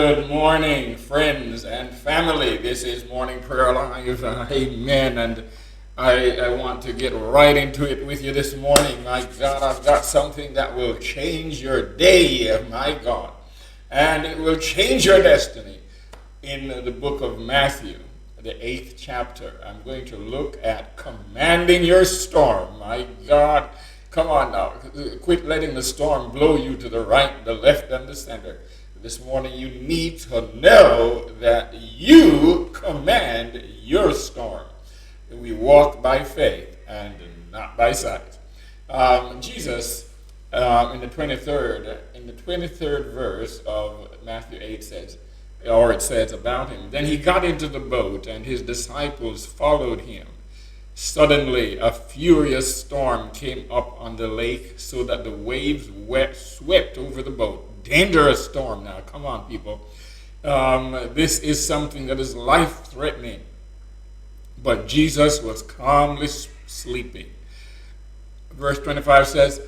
Good morning, friends and family. This is Morning Prayer Live. Amen. And I want to get right into it with you this morning. My God, I've got something that will change your day, my God. And it will change your destiny. In the book of Matthew, the 8th chapter, I'm going to look at commanding your storm. My God, come on now. Quit letting the storm blow you to the right, the left, and the center. This morning you need to know that you command your storm. We walk by faith and not by sight. Jesus, in the 23rd verse of Matthew 8 says, or it says about him, then he got into the boat and his disciples followed him. Suddenly a furious storm came up on the lake so that the waves swept over the boat. Dangerous storm now. Come on, people. This is something that is life-threatening. But Jesus was calmly sleeping. Verse 25 says,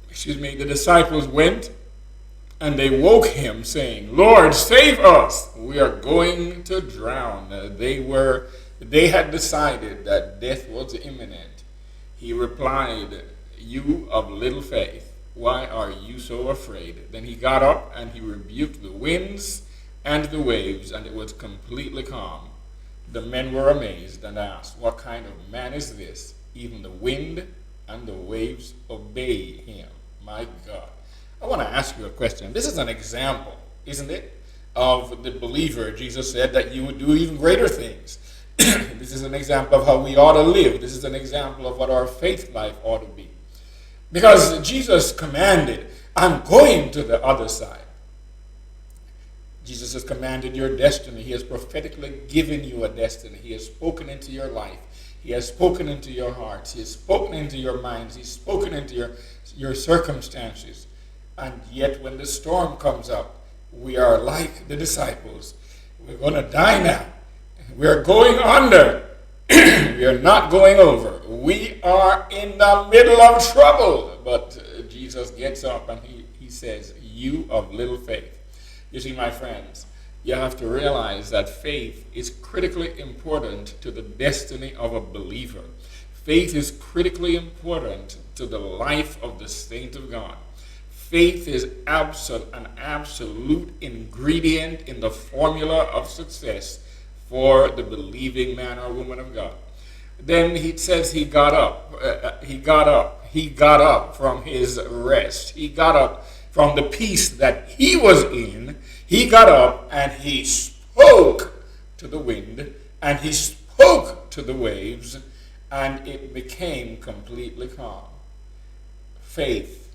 the disciples went and they woke him saying, Lord, save us. We are going to drown. They had decided that death was imminent. He replied, you of little faith, why are you so afraid? Then he got up and he rebuked the winds and the waves, and it was completely calm. The men were amazed and asked, what kind of man is this? Even the wind and the waves obey him. My God. I want to ask you a question. This is an example, isn't it, of the believer. Jesus said that you would do even greater things. This is an example of how we ought to live. This is an example of what our faith life ought to be. Because Jesus commanded, I'm going to the other side. Jesus has commanded your destiny. He has prophetically given you a destiny. He has spoken into your life. He has spoken into your hearts. He has spoken into your minds. He's spoken into your circumstances. And yet when the storm comes up, we are like the disciples. We're going to die now. We're going under. We are not going over. We are in the middle of trouble. But Jesus gets up and he says, you of little faith. You see, my friends, you have to realize that faith is critically important to the destiny of a believer. Faith is critically important to the life of the saint of God. Faith is an absolute ingredient in the formula of success for the believing man or woman of God. Then he says he got up. He got up from his rest. He got up from the peace that he was in. He got up and he spoke to the wind and he spoke to the waves, and it became completely calm. Faith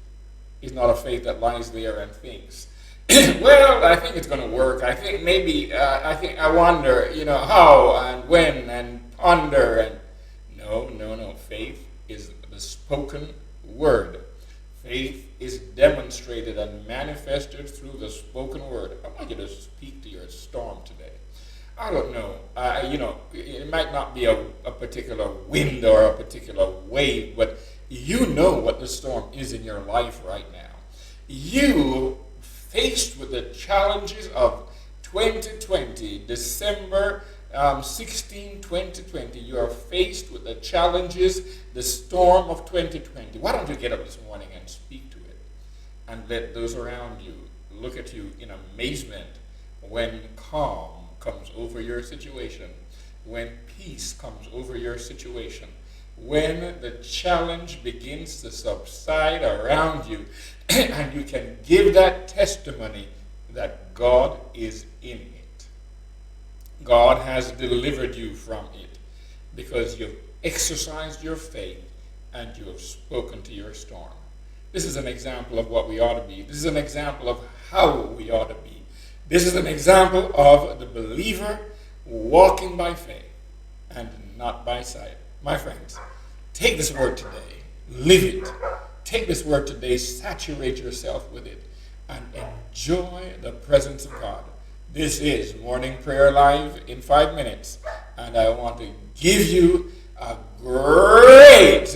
is not a faith that lies there and thinks, well, I think it's going to work. I think maybe, I wonder, how and when and ponder. And no. Faith is the spoken word. Faith is demonstrated and manifested through the spoken word. I want you to speak to your storm today. I don't know. It might not be a particular wind or a particular wave, but you know what the storm is in your life right now. You, faced with the challenges of 2020, December 16, 2020, you are faced with the challenges, the storm of 2020. Why don't you get up this morning and speak to it and let those around you look at you in amazement when calm comes over your situation, when peace comes over your situation, when the challenge begins to subside around you, and you can give that testimony that God is in it. God has delivered you from it because you've exercised your faith and you have spoken to your storm. This is an example of what we ought to be. This is an example of how we ought to be. This is an example of the believer walking by faith and not by sight. My friends, take this word today. Live it. Take this word today. Saturate yourself with it and enjoy the presence of God. This is Morning Prayer Live in 5 minutes, and I want to give you a great